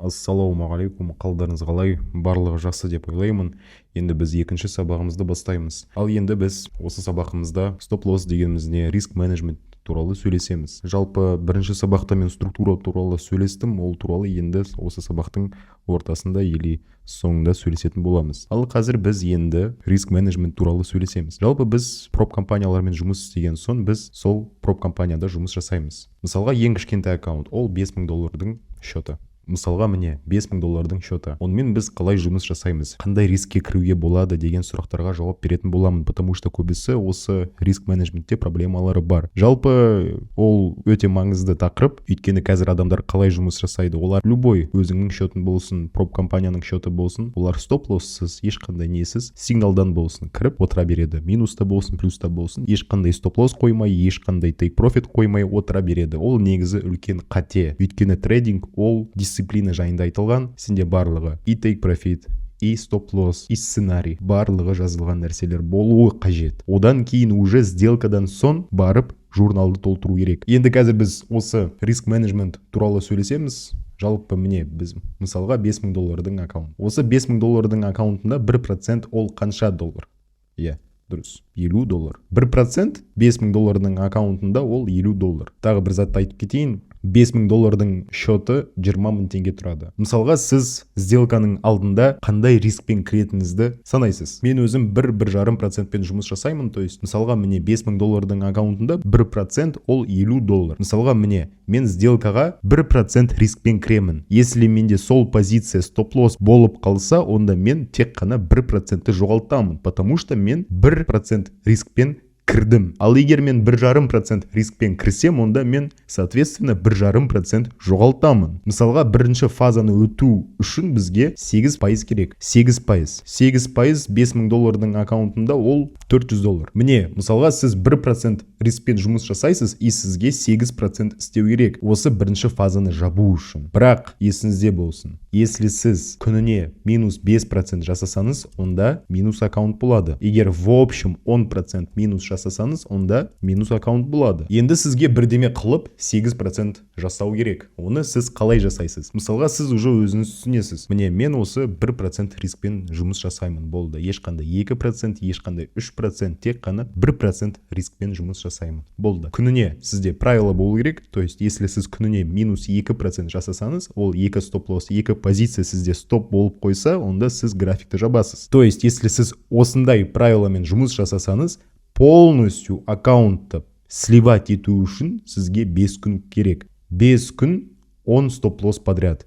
Ассалаумағалейкум, қалдарыңыз қалай? Барлығы жақсы деп ойлаймын. Енді біз екінші сабағымызды бастаймыз. Ал енді біз осы сабағымызда стоп-лосс дегеніміз не, риск менеджмент туралы сөйлесеміз. Жалпы бірінші сабақта мен структура туралы сөйлестім, ол туралы енді осы сабақтың ортасында или соңында сөйлесетін боламыз. Ал қазір біз енді риск менеджмент туралы сөйлесеміз. Жалпы біз проб компаниялармен жұмыс істеген соң біз сол проб компанияда жұмыс жасаймыз. Мысалға ең кішкентай аккаунт, ол $5000 счеты. Мысалға міне $5000 счеты. Онымен біз қалай жұмыс жасаймыз, қандай рискке кіруге болады деген сұрақтарға жауап беретін боламын, потому что көбісі осы риск менеджментте проблемалары бар. Жалпы ол өте маңызды тақырып, өйткені қазір адамдар қалай жұмыс жасайды. Олар любой өзіңнің счетың болсын, проб компанияның счеты болсын, олар стоп-лоссыз, ешқандай несіз сигналдан болсын кіріп отыра береді. Минуста болсын, плюста болсын, ешқандай стоп-лосс қоймай, ешқандай take profit қоймай отыра береді. Ол негізі үлкен қате. Өйткені трейдинг ол дисциплина жайында айтылған, сенде барлығы и take profit, и стоп-лосс, и сценарий, барлығы жазылған нәрселер болуы қажет. Одан кейін уже сделкадан соң барып журналды толтыру керек. Енді қазір біз осы риск менеджмент туралы сөйлесеміз. Жалпы міне біз мысалға $5000 аккаунт. Осы $5000 аккаунтында 1% ол қанша доллар? Дұрыс, $50. 1% $5000 аккаунтында ол $50. Тағы бір затты айтып кетейін. $5000 счеты 20 000 теңге тұрады. Мысалға сіз сделканың алдында қандай рискпен кіретінізді санайсыз. Мен өзім 1-1,5% жұмыс жасаймын. То есть мысалға міне $5000 аккаунтында 1% ол $50. Мысалға міне мен сделкаға 1% рискпен кіремін. Если менде сол позиция стоп-лосс болып қалса, онда мен тек қана 1% жоғалтамын, потому что мен 1% рискпен кірдім. Ал егер мен 1,5% рискпен кірсем, онда мен, соответственно, 1,5% жоғалтамын. Мысалға, бірінші фазаны өту үшін бізге 8% керек. 8%. 8% $5000 аккаунтында ол $400. Міне, мысалға, сіз 1% рискпен жұмыс жасайсыз, и сізге 8% істеу керек. Осы бірінші фазаны жабу үшін. Бірақ, есіңізде болсын. Если сіз күніне минус 5% жасасаңыз, онда минус аккаунт болады. Егер в общем 10% минус жасасаңыз, онда минус аккаунт болады. Енді сізге бірдеме қылып 8% жасау керек. Оны сіз қалай жасайсыз? Мысалға, сіз уже өзіңіз түсінесіз. Міне, мен осы 1% рискпен жұмыс жасаймын, болды. Ешқандай 2%, ешқандай 3%, тек қана 1% рискпен жұмыс жасаймын. Болды. Күніне сізде правило болу керек. То есть, если сіз күніне минус 2% жасасаңыз, ол 2 стоп-лосс, 2 позиция сізде стоп болып қойса, онда сіз графикті жабасыз. То есть, если сіз осындай правиламен жұмыс жасасаңыз, полностью аккаунтты сливать ету үшін сізге 5 күн керек. 5 күн 10 стоп-лосс подряд.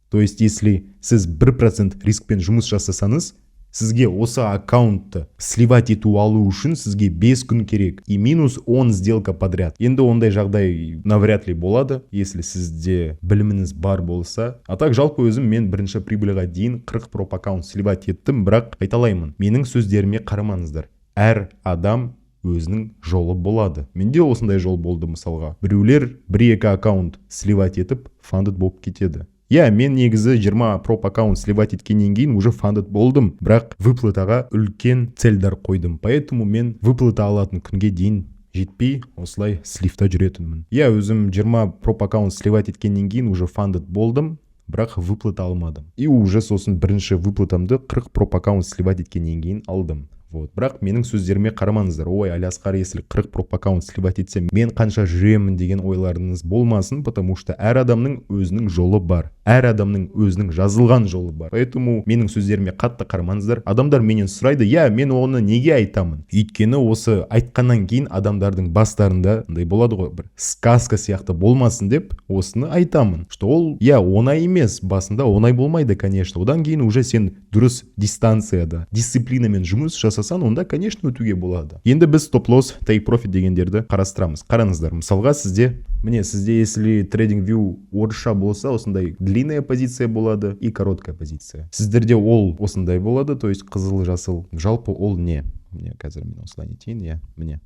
То есть, если сіз 1% рискпен жұмыс жасасаңыз, сізге осы аккаунтты сливать ету алу үшін сізге 5 күн керек. И минус 10 сделка подряд. Енді ондай жағдай навряд ли болады, если сізде біліміңіз бар болса. А так жалпы өзім мен бірінші прибыльға дейін 40 проб аккаунт сливать еттім, бірақ айталаймын. Менің сөздеріме қарамаңыздар. Әр адам өзінің жолы болады. Менде осындай жол болды мысалға. Біреулер 1-2 аккаунт сливать етіп, фандед болып кетеді. Мен негізі 20 проб аккаунт сливать еткеннен кейін уже фандед болдым, бірақ выплатаға үлкен цельдар қойдым. Поэтому мен выплата алатын күнге дейін жетпей, осылай сливта жүретінмін. Өзім 20 проб аккаунт сливать еткеннен кейін уже фандед болдым, бірақ выплата алмадым. И уже сосын бірінші выплатамды 40 проб аккаунт сливать еткеннен кейін алдым. Бірақ менің сөздеріме қарамаңыздар. Ой, Алиасқар, если 40 проб аккаунт сливать етсем, мен қанша жүремін деген ойларыңыз болмасын, потому что әр адамның өзінің жолы бар. Әр адамның өзінің жазылған жолы бар. Поэтому менің сөздеріме қатты қарамаңыздар. Адамдар менен сұрайды, мен оны неге айтамын? Өйткені осы айтқаннан кейін адамдардың бастарында болады ғой, бір сказка сияқты болмасын деп осыны айтамын. Что ол, оңай емес, басында оңай болмайды, конечно. Одан кейін уже сен дұрыс дистанцияда, дисциплинамен жұмыс жасасаң, онда, конечно, өтуге болады. Енді біз стоп-лосс, take profit дегендерді қарастырамыз. Қараңыздар, мысалға сізде, если TradingView орысша болса, осындай длинная позиция болады и короткая позиция. Сіздерде ол осындай болады, то есть қызыл, жасыл. Жалпы ол не? Мне қазір мен осылай нетейін, міне.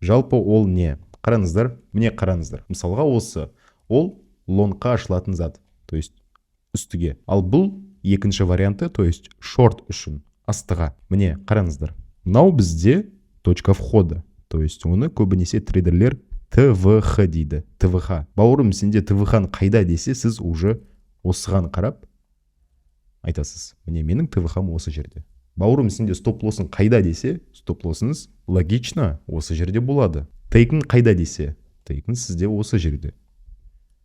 Жалпы ол не? Қараңыздар, міне қараңыздар. Мысалға осы, ол лонгқа ашылатын зат, то есть үстіге. Ал бұл екінші варианты, то есть шорт үшін. Астыға. Міне, қараңыздар. Мынау бізде точка входа. То есть оны көбінесе трейдерлер ТВХ дейді. ТВХ. Бауырым, сенде ТВХ қайда десе, сіз уже осыған қарап айтасыз, міне менің ТВХ-м осы жерде. Бауырым, сенде стоп-лоссың қайда десе, стоп-лоссыңыз логично осы жерде болады. Тейкін қайда десе, тейкін сізде осы жерде.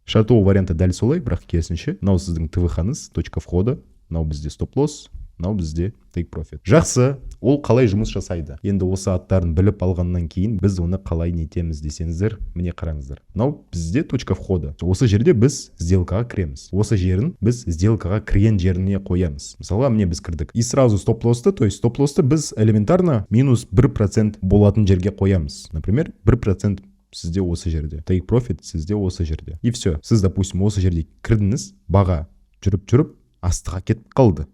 Шартовый варианты дәл солай, бірақ керісінше, мынау сіздің ТВХ-ңыз, точка входа, мынау бізде стоп-лосс, мынау бізде take profit. Жақсы, ол қалай жұмыс жасайды? Енді осы аттарын біліп алғаннан кейін біз оны қалай нетеміз десеңіздер, міне қараңыздар. Мынау бізде точка входа. Осы жерде біз сделкаға кіреміз. Осы жерін біз сделкаға кірген жеріне қоямыз. Мысалға, міне біз кірдік. И сразу стоп-лоссты, то есть стоп-лоссты біз элементарно минус 1% болатын жерге қоямыз. Например, 1% сізде осы жерде. Take profit сізде осы жерде. И все. Сіз, допустим, осы жерде кірдіңіз, баға жүріп астыға кетіп қалды.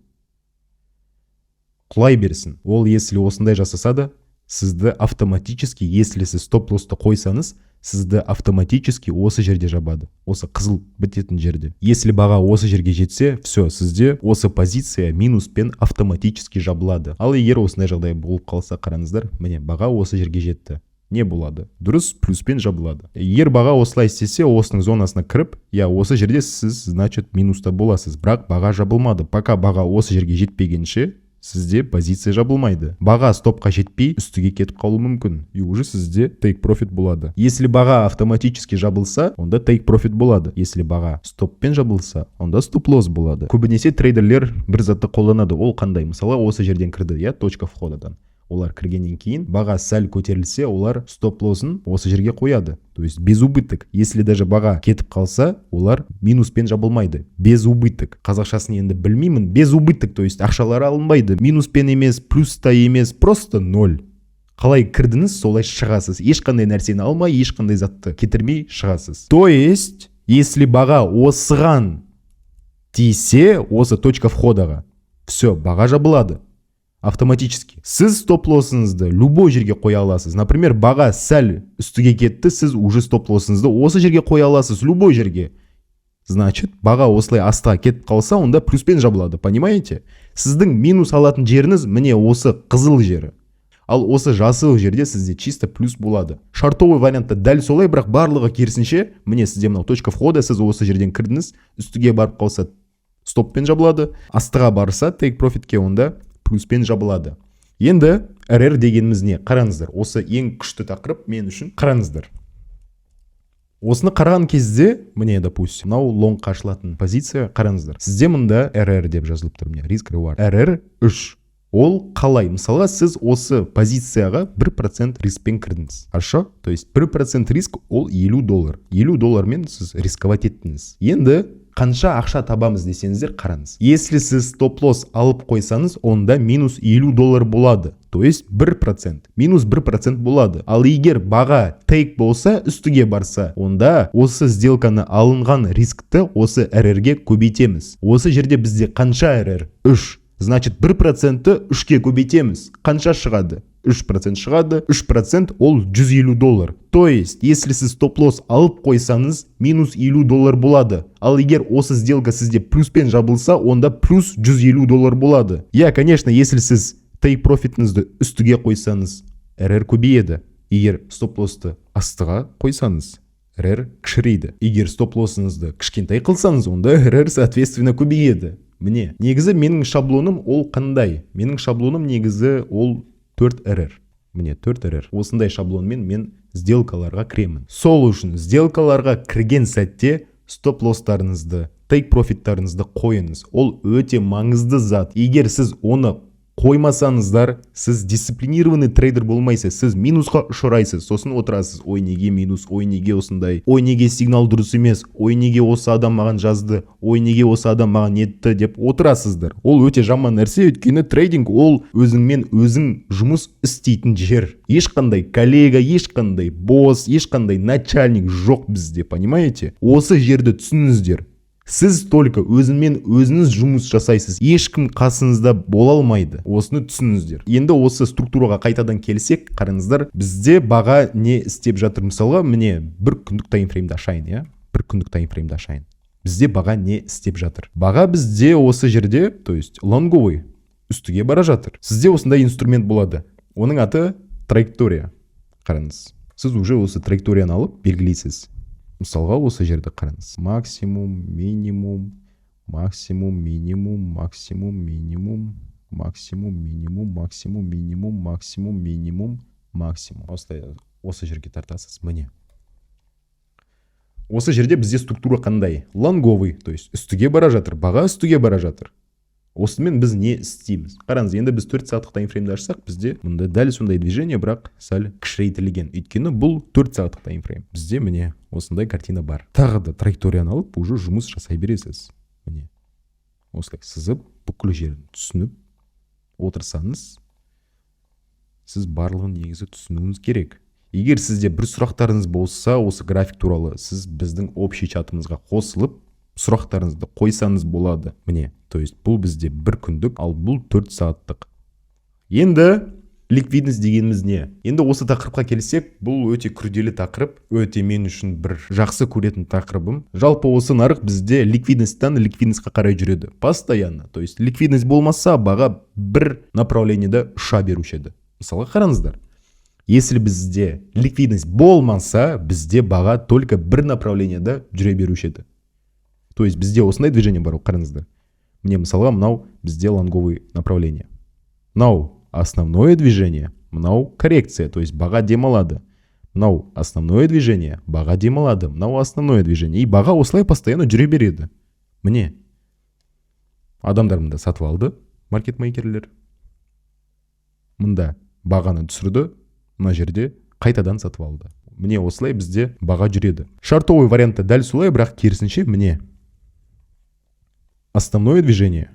Құлай берсін. Ол если осындай жасаса да, сізді автоматически, если сіз стоп-лоссты қойсаңыз, сізді автоматически осы жерде жабады. Осы қызыл бітетін жерде. Если баға осы жерге жетсе, все, сізде осы позиция минуспен автоматически жабылады. Ал егер осындай жағдай болып қалса, қараңыздар, міне баға осы жерге жетті. Не болады? Дұрыс, плюспен жабылады. Егер баға осылай істесе, осының зонасына кіріп, осы жерде сіз, значит, минуста боласыз. Бірақ баға жабылмады. Пока баға осы жерге жетпегенше, сізде позиция жабылмайды. Баға стопқа жетпей, үстіге кетіп қалу мүмкін. И уже сізде take profit болады. Если баға автоматически жабылса, онда take profit болады. Если баға стоппен жабылса, онда stop-loss болады. Көбінесе трейдерлер бір затты қолданады. Ол қандай? Мысалы, осы жерден кірді, точка входадан. Олар кіргеннен кейін баға сәл көтерілсе, олар стоп-лоссын осы жерге қояды. То есть без убыток. Если даже баға кетіп қалса, олар минуспен жабылмайды. Без убыток. Қазақшасын енді білмеймін. Без убыток, то есть ақшалары алынбайды. Минуспен емес, плюста емес, просто 0. Қалай кірдіңіз, солай шығасыз. Ешқандай нәрсені алмай, ешқандай затты кетірмей шығасыз. То есть, если баға осыған тисе, осы точка входаға, все, баға жабылады. Автоматически. Сіз стоп-лоссыңызды любой жерге қоя аласыз. Например, баға сәл үстіге кетті, сіз уже стоп-лоссыңызды осы жерге қоя аласыз, любой жерге. Значит, баға осылай астыға кетіп қалса, онда плюспен жабылады, понимаете? Сіздің минус алатын жеріңіз міне осы қызыл жері. Ал осы жасыл жерде сізде чисто плюс болады. Шартовый вариантта дәл солай, бірақ барлығы керісінше, міне сізде мынау точка входа, сіз осы жерден кірдіңіз, үстіге барып қалса стоппен жабылады, астыға барса take profitке онда плюспен жабылады. Енді RR дегеніміз не? Қараңыздар. Осы ең күшті тақырып мен үшін. Қараңыздар. Осыны қараған кезде, міне, допустим, мынау лонг қашылатын позиция, қараңыздар. Сізде мұнда RR деп жазылып тұр, міне, risk reward. RR 3. Ол қалай? Мысалға, сіз осы позицияға 1% рискпен кірдіңіз. Хорошо? То есть 1% риск ол $50. $50 сіз рисковать еттіңіз. Енді қанша ақша табамыз десеңіздер, қараңыз. Если сіз стоп-лосс алып қойсаңыз, онда минус $50 болады. То есть 1%. Минус 1% болады. Ал егер баға take болса, үстіге барса, онда осы сделканы алынған рискті осы RR-ге көбейтеміз. Осы жерде бізде қанша RR? 3. Значит, 1%-ті 3-ке көбейтеміз. Қанша шығады? 3% шығады. 3% ол $150. То есть, если сіз стоп-лосс алып қойсаңыз, минус $50 болады. Ал егер осы сделка сізде плюспен жабылса, онда плюс $150 болады. Конечно, если сіз take profitіңізді үстіге қойсаңыз, RR көбейеді. Егер стоп-лоссты астыға қойсаңыз, RR кішірейді. Егер стоп-лоссыңызды кішкентай қылсаңыз, онда RR соответственно көбейеді. Міне, негізі менің шаблоным ол қандай? Менің шаблоным негізі ол 4 RR. Міне, 4 RR. Осындай шаблонмен мен сделкаларға кіремін. Сол үшін сделкаларға кірген сәтте стоп-лосстарыңызды, take профиттарыңызды қойыңыз. Ол өте маңызды зат. Егер сіз оны қоймасаңыздар, сіз дисциплинированный трейдер болмайсыз. Сіз минусқа ұшырайсыз. Сосын отырасыз. Ой, неге минус? Ой, неге осындай? Ой, неге сигнал дұрыс емес? Ой, неге осы адам маған жазды? Ой, неге осы адам маған нетті деп отырасыздар. Ол өте жаман нәрсе, өйткені трейдинг ол өзіңмен өзің жұмыс істейтін жер. Ешқандай коллега, ешқандай босс, ешқандай начальник жоқ бізде, понимаете? Осы жерді түсініңіздер. Сіз только өзіңмен өзіңіз жұмыс жасайсыз. Ешкім қасыңызда бола алмайды. Осыны түсініңіздер. Енді осы структураға қайтадан келсек, қараңыздар, бізде баға не істеп жатыр? Мысалға, міне бір күндік таймфреймді ашайын, бір күндік таймфреймді ашайын. Бізде баға не істеп жатыр? Баға бізде осы жерде, то есть лонговый, үстіге бара жатыр. Сізде осындай инструмент болады. Оның аты траектория. Қараңыз. Сіз уже осы траекторияны алып белгілейсіз. Мысалға осы жерді қараңыз. Максимум, минимум, максимум, минимум, максимум, минимум, максимум, минимум, максимум, минимум, максимум, минимум, максимум. Осы жерге тартасыз. Міне. Осы жерде бізде структура қандай? Лонговый, то есть үстіге бара жатыр, баға үстіге бара жатыр. Осымен біз не істейміз? Қараңыз, енді біз 4 сағаттық таймфреймді ашсақ, бізде мұнда дәл сондай движение, бірақ сәл кішірейтілген. Өйткені бұл 4 сағаттық таймфрейм. Бізде міне осындай картина бар. Тағы да траекторияны алып, уже жұмыс жасай бересіз. Міне. Осылай сызып, бүкіл жерін түсініп отырсаңыз, сіз барлығын негізі түсінуіңіз керек. Егер сізде бір сұрақтарыңыз болса, осы график туралы, сіз біздің общий чатымызға қосылып, сұрақтарыңызды қойсаңыз болады. Міне, то есть бұл бізде бір күндік, ал бұл 4 сағаттық. Енді ликвидность дегеніміз не? Енді осы тақырыпқа келсек, бұл өте күрделі тақырып, өте мен үшін бір жақсы көретін тақырыбым. Жалпы осы нарық бізде ликвидностьтан ликвидностьқа қарай жүреді. Постоянно. То есть ликвидность болмаса, баға бір направлениеде ұша беруші еді. Мысалға қараңыздар. Если бізде ликвидность болмаса, бізде баға только бір направлениеде жүре беруші еді. То есть бізде осындай движение бар, қараңыздар. Мне мысалға мынау бізде лонговый направление. Мынау основное движение, мынау коррекция, то есть баға демалады. Мынау основное движение, баға демалады. Мынау основное движение. И баға осылай постоянно жүре береді. Міне. Адамдар мында сатып алды, маркетмейкерлер. Мында бағаны түсірді, мына жерде қайтадан сатып алды. Міне осылай бізде баға жүреді. Шартовый вариантта дәл солай, бірақ керісінше міне. Основное движение,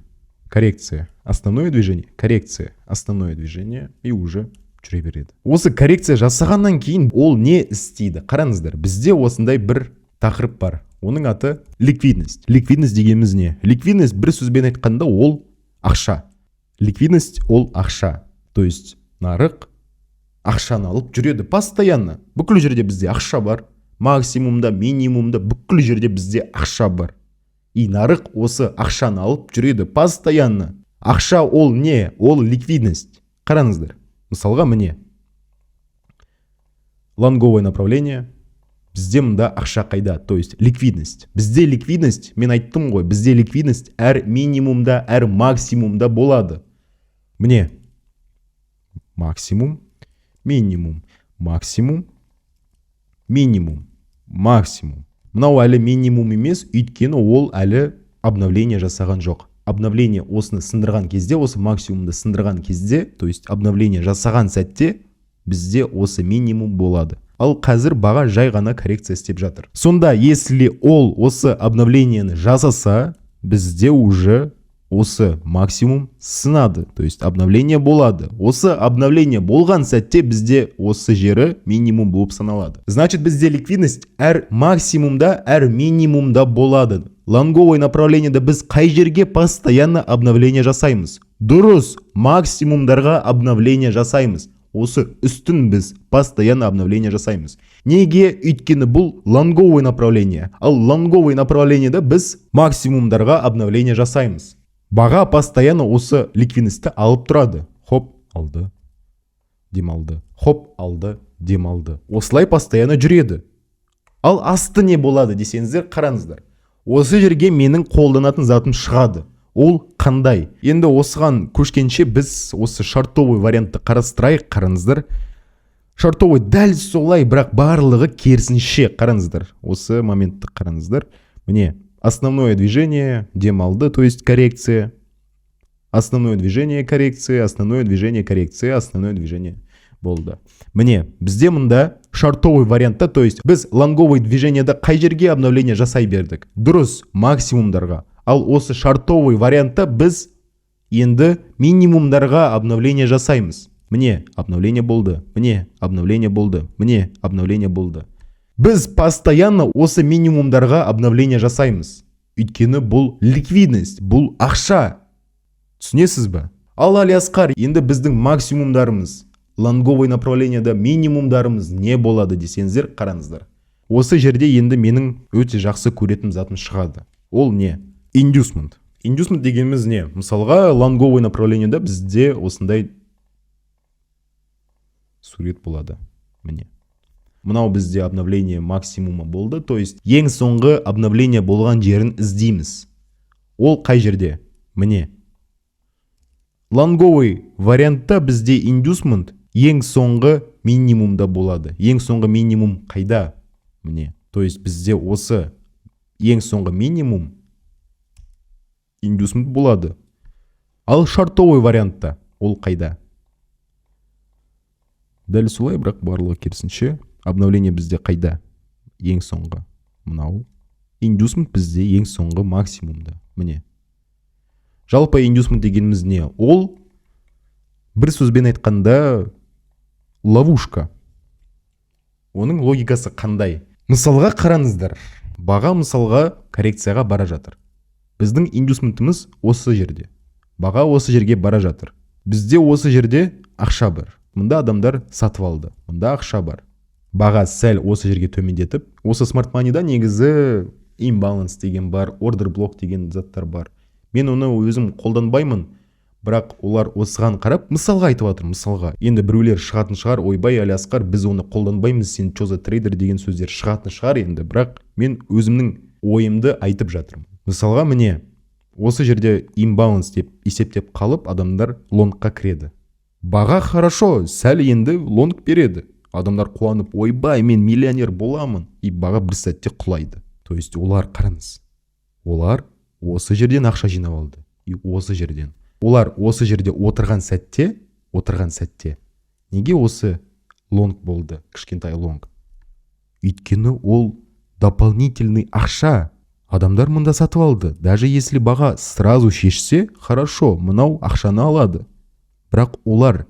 коррекция, основное движение, коррекция, основное движение и уже жүре береді. Осы коррекция жасағаннан кейін ол не істейді? Қараңыздар, бізде осындай бір тақырып бар. Оның аты ликвидность. Ликвидность дегеніміз не? Ликвидность бір сөзбен айтқанда ол ақша. Ликвидность ол ақша. То есть нарық ақшаны алып жүреді постоянно. Бүкіл жерде бізде ақша бар. Максимумда, минимумда, бүкіл жерде бізде ақша бар. И нарық осы ақшаны алып жүреді постоянно. Ақша ол не? Ол ликвидность. Қараңыздар. Мысалға міне. Лонговое направление. Бізде мында ақша қайда? То есть ликвидность. Бізде ликвидность, мен айттым ғой, бізде ликвидность әр минимумда, әр максимумда болады. Міне. Максимум, минимум, максимум, минимум, максимум. Мынау әлі минимум емес, өйткені ол әлі обновление жасаған жоқ. Обновление осыны сындырған кезде, осы максимумды сындырған кезде, то есть обновление жасаған сәтте, бізде осы минимум болады. Ал қазір баға жай ғана коррекция істеп жатыр. Сонда, если ол осы обновлениені жасаса, бізде уже осы максимум сынады, то есть обновление болады. Осы обновление болған сәтте бізде осы жері минимум болып саналады. Значит, бізде ликвидность әр максимумда, әр минимумда болады. Лонговый направлениеде біз қай жерге постоянно обновление жасаймыз? Дұрыс, максимумдарға обновление жасаймыз. Осы үстін біз постоянно обновление жасаймыз. Неге? Өйткені бұл лонговый направление. Ал лонговый направлениеде біз максимумдарға обновление жасаймыз. Баға постоянно осы ликвидностьті алып тұрады. Хоп, алды, демалды. Хоп, алды, демалды. Осылай постоянно жүреді. Ал асты не болады десеңіздер, қараңыздар. Осы жерге менің қолданатын затым шығады. Ол қандай? Енді осыған көшкенше біз осы шартовый вариантты қарастырайық, қараңыздар. Шартовый дәл солай, бірақ барлығы керісінше, қараңыздар. Осы моментті қараңыздар. Міне, основное движение, демалды, то есть коррекция. Основное движение, коррекция, основное движение, коррекция, основное движение болды. Міне, бізде мұнда шартовый вариантта, то есть біз лонговый движениеде қай жерге обновление жасай бердік? Дұрыс, максимумдарға. Ал осы шартовый вариантта біз енді минимумдарға обновление жасаймыз. Міне, обновление болды. Міне, обновление болды. Міне, обновление болды. Біз постоянно осы минимумдарға обновление жасаймыз. Өйткені бұл ликвидность, бұл ақша. Түсінесіз бе? Ал Алиасқар, енді біздің максимумдарымыз, лонговый направлениеде минимумдарымыз не болады десеңіздер, қараңыздар. Осы жерде енді менің өте жақсы көретін затым шығады. Ол не? Inducement. Inducement дегеніміз не? Мысалға, лонговый направлениеде бізде осындай сурет болады. Міне. Мынау бізде обновление максимума болды, то есть ең соңғы обновление болған жерін іздейміз. Ол қай жерде? Міне. Лонговый вариантта бізде inducement ең соңғы минимумда болады. Ең соңғы минимум қайда? Міне. То есть бізде осы ең соңғы минимум inducement болады. Ал шартовый вариантта ол қайда? Дәл солай, бірақ барлығы керісінше. Обновление бізде қайда? Ең соңғы. Мынау. Inducement бізде ең соңғы максимумда. Міне. Жалпы inducement дегеніміз не? Ол бір сөзбен айтқанда ловушка. Оның логикасы қандай? Мысалға қараңыздар. Баға мысалға коррекцияға бара жатыр. Біздің inducementіміз осы жерде. Баға осы жерге бара жатыр. Бізде осы жерде ақша бар. Мұнда адамдар сатып алды. Мұнда ақша бар. Баға сәл осы жерге төмендетіп, осы smart money'да негізі imbalance деген бар, order block деген заттар бар. Мен оны өзім қолданбаймын, бірақ олар осыған қарап мысалға айтып жатыр, мысалға. Енді біреулер шығатын шығар, ойбай Алиасқар, біз оны қолданбаймыз, сен чоза трейдер деген сөздер шығатын шығар енді, бірақ мен өзімнің ойымды айтып жатырмын. Мысалға міне, осы жерде imbalance деп есептеп қалып, адамдар лонгқа кіреді. Баға хорошо, сәл енді лонг береді. Адамдар қуанып, ойбай, мен миллионер боламын. И баға бір сәтте құлайды. То есть олар қараңыз. Олар осы жерден ақша жинап алды. И осы жерден. Олар осы жерде отырған сәтте, неге осы лонг болды, кішкентай лонг? Өйткені ол дополнительный ақша. Адамдар мұнда сатып алды. Даже если баға сразу шешсе, хорошо, мынау ақшаны алады. Бірақ олар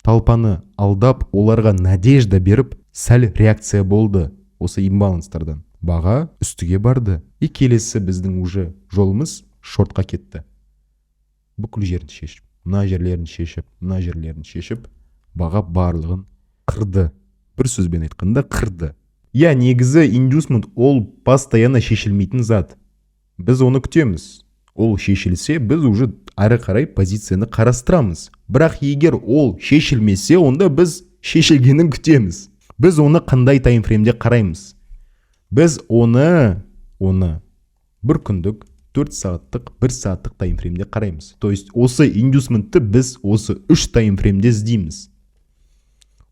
талпаны алдап, оларға надежда беріп, сәл реакция болды осы имбаланстардан. Баға үстіге барды. И келесі біздің уже жолымыз шортқа кетті. Бүкіл жерін шешіп, мына жерлерін шешіп, баға барлығын қырды. Бір сөзбен айтқанда қырды. Я, негізі inducement ол постоянно шешілмейтін зат. Біз оны күтеміз. Ол шешілсе, біз уже ары қарай позицияны қарастырамыз. Бірақ егер ол шешілмесе, онда біз шешілгенін күтеміз. Біз оны қандай таймфреймде қараймыз? Біз оны бір күндік, 4 сағаттық, 1 сағаттық таймфреймде қараймыз. То есть осы inducementті біз осы 3 таймфреймде іздейміз.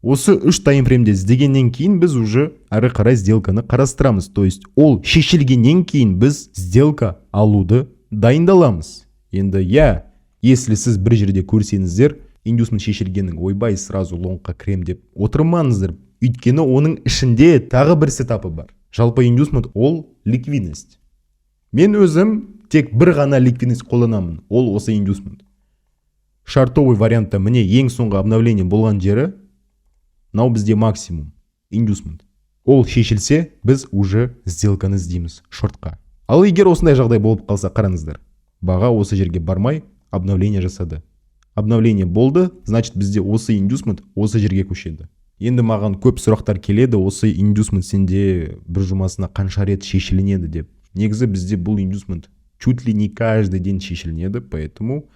Осы 3 таймфреймде іздегеннен кейін біз уже ары қарай сделканы қарастырамыз. То есть ол шешілгеннен кейін біз сделка алуды дайындаламыз. Енді если сіз бір жерде көрсеңіздер, inducement шешілгенің, ойбай, сразу лонгқа крем деп отырмаңыздар. Өйткені оның ішінде тағы бір сетапы бар. Жалпы inducement ол ликвидность. Мен өзім тек бір ғана ликвидность қолданамын. Ол осы inducement. Шартовый вариантта міне ең соңғы обновление болған жері, мынау бізде максимум. Inducement. Ол шешілсе, біз уже сделканы іздейміз шортқа. Ал егер осындай жағдай болып қалса, қараңыздар. Баға осы жерге бармай, обновление жасады. Обновление болды, значит бізде осы inducement осы жерге көшеді. Енді маған көп сұрақтар келеді, осы inducement сенде бір жұмасына қанша рет шешілінеді деп. Негізі бізде бұл inducement чуть ли не каждый день шешілінеді, поэтому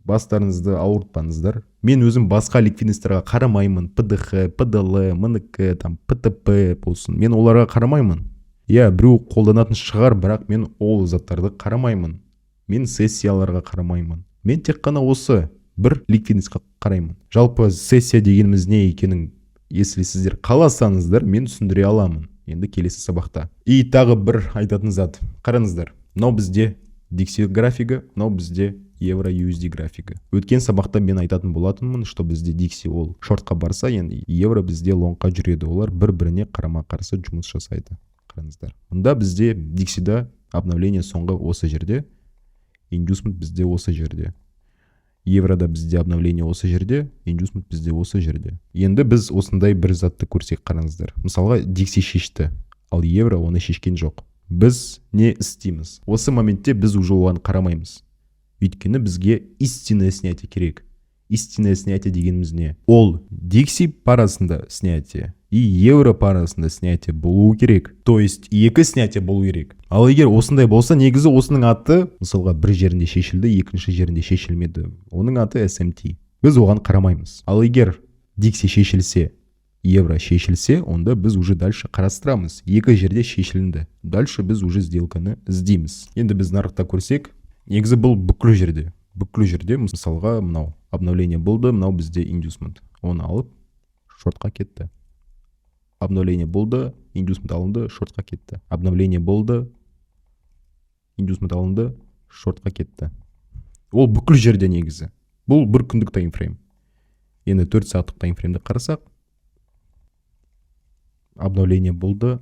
бастарыңызды ауыртпаңыздар. Мен өзім басқа ликвидностьтарға қарамаймын. ПДХ, ПДЛ, МНК, ПТП болсын. Мен оларға қарамаймын. Біреу қолданатын шығар, бірақ мен ол заттарды қарамаймын. Мен сессияларға қарамаймын. Мен тек қана осы бір ликвидностьқа қараймын. Жалпы сессия дегеніміз не екенін, если сіздер қаласаңыздар, мен түсіндіре аламын. Енді келесі сабақта. И тағы бір айтатын зат. Қараңыздар. Мынау бізде DXY графигі, мынау бізде евро USD графигі. Өткен сабақта мен айтатын болатынмын, что бізде DXY ол шортқа барса, енді евро бізде лонгқа жүреді. Олар бір-біріне қарама-қарсы жұмыс жасайды. Қараңыздар. Мұнда бізде DXY-да обновление соңғы осы жерде, inducement бізде осы жерде. Еврода бізде обновление осы жерде, inducement бізде осы жерде. Енді біз осындай бір затты көрсек, қараңыздар. Мысалға DXY шешті, ал евро оны шешкен жоқ. Біз не істейміз? Осы моментте біз уже оған қарамаймыз. Өйткені бізге истинное снятие керек. Истинное снятие дегеніміз не? Ол DXY парасында снятие и евро парасында снятие болу керек. То есть екі снятие болу керек. Ал егер осындай болса, негізі осының аты, мысалға бір жерінде шешілді, екінші жерінде шешілмеді. Оның аты SMT. Біз оған қарамаймыз. Ал егер DXY шешілсе, евро шешілсе, онда біз уже дальше қарастырамыз. Екі жерде шешілінді. Дальше біз уже сделканы іздейміз. Енді біз нарықта көрсек, негізі бұл бүкіл жерде мысалға мынау обновление болды, мынау бізде индюсмент. Оны алып шортқа кетті. Обновление болды, индюсмент алынды, шортқа кетті. Обновление болды, индюсмент алынды, шортқа кетті. Ол бүкіл жерде негізі. Бұл бір күндік таймфрейм. Енді 4 сағаттық таймфреймді қарасақ, обновление болды,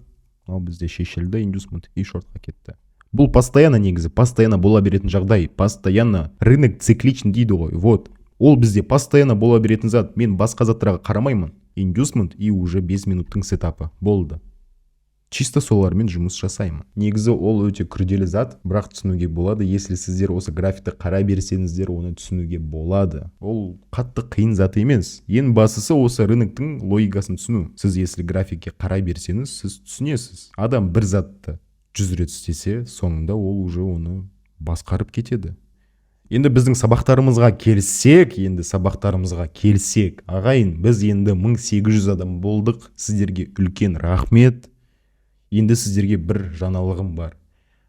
мынау бізде шешілді, индюсмент и шортқа кетті. Бұл постоянно негізі, постоянно бола беретін жағдай, постоянно рынок цикличный дейді ғой. Вот, ол бізде постоянно бола беретін зат. Мен басқа заттарға қарамаймын. Индюсмент и уже 5 минуттың сетапы болды. Чисто солармен жұмыс жасаймын. Негізі ол өте күрделі зат, бірақ түсінуге болады. Если сіздер осы графикті қарай берсеңіздер, оны түсінуге болады. Ол қатты қиын зат емес. Ең бастысы осы рыноктың логикасын түсіну. Сіз если графикке қарай берсеңіз, сіз түсінесіз. Адам бір затты 100 рет істесе, соңында ол уже оны басқарып кетеді. Енді біздің сабақтарымызға келсек, ағайын, біз енді 1800 адам болдық. Сіздерге үлкен рахмет. Енді сіздерге бір жаңалығым бар.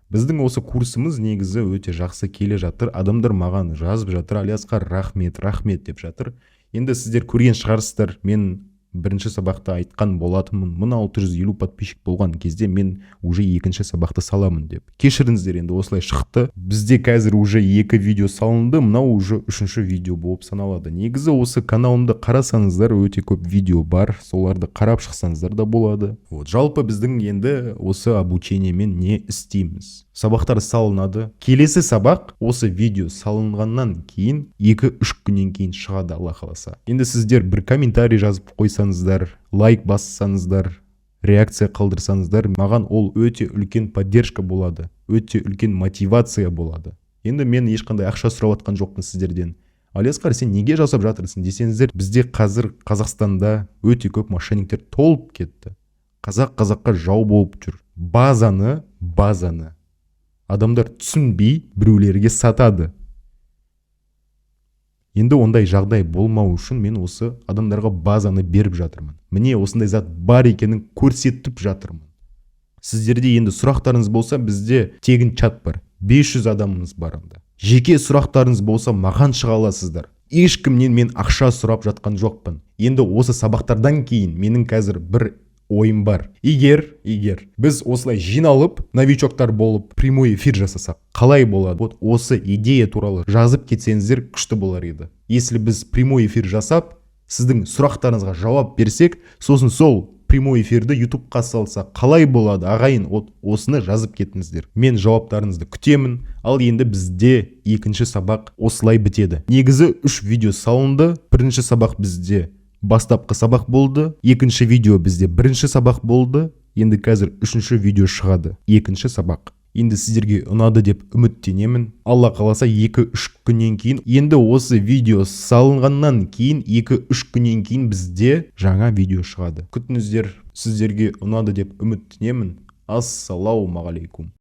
Біздің осы курсымыз негізі өте жақсы келе жатыр. Адамдар маған жазып жатыр, Алиасқа рахмет деп жатыр. Енді сіздер көрген шығарсыздар, мен бірінші сабақта айтқан болатынмын. 1650 подписчик болған кезде мен уже екінші сабақты саламын деп. Кешіріңіздер, енді осылай шықты. Бізде қазір уже 2 видео салынды, мынау уже 3-ші видео болып саналады. Негізі осы каналымды қарасаңыздар, өте көп видео бар, соларды қарап шықсаңыздар да болады. Вот, жалпы біздің енді осы обучениемен не істейміз? Сабақтар салынады. Келесі сабақ осы видео салынғаннан кейін 2-3 күннен кейін шығады, Алла қаласа. Енді сіздер бір комментарий жазып қойсаңыздар, лайк бассаңыздар, реакция қалдырсаңыздар, маған ол өте үлкен поддержка болады, өте үлкен мотивация болады. Енді мен ешқандай ақша сұрап жатқан жоқпын сіздерден. Алиасқар, сен неге жасап жатырсың десеңіздер, бізде қазір Қазақстанда өте көп мошенниктер толып кетті. Қазаққа жау болып жүр. Базаны адамдар түсінбей біреулерге сатады. Енді ондай жағдай болмау үшін мен осы адамдарға базаны беріп жатырмын. Міне осындай зат бар екенін көрсетіп жатырмын. Сіздерде енді сұрақтарыңыз болса, бізде тегін чат бар. 500 адамымыз бар онда. Жеке сұрақтарыңыз болса, маған шыға аласыздар. Ешкімнен мен ақша сұрап жатқан жоқпын. Енді осы сабақтардан кейін менің қазір бір ойым бар. Егер біз осылай жиналып, новичоктар болып, прямой эфир жасасақ, қалай болады? Вот осы идея туралы жазып кетсеңіздер күшті болар еді. Если біз прямой эфир жасап, сіздің сұрақтарыңызға жауап берсек, сосын сол прямой эфирді YouTube-қа салсақ, қалай болады? Ағайын, осыны жазып кетіңіздер. Мен жауаптарыңызды күтемін. Ал енді бізде екінші сабақ осылай бітеді. Негізі 3 видео салынды. Бірінші сабақ бізде бастапқы сабақ болды. Екінші видео бізде бірінші сабақ болды. Енді қазір 3-ші видео шығады. Екінші сабақ. Енді сіздерге ұнады деп үміттенемін. Алла қаласа 2-3 күннен кейін, енді осы видео салынғаннан кейін 2-3 күннен кейін бізде жаңа видео шығады. Күтіңіздер. Сіздерге ұнады деп үміттенемін. Ассалаумағалейкум.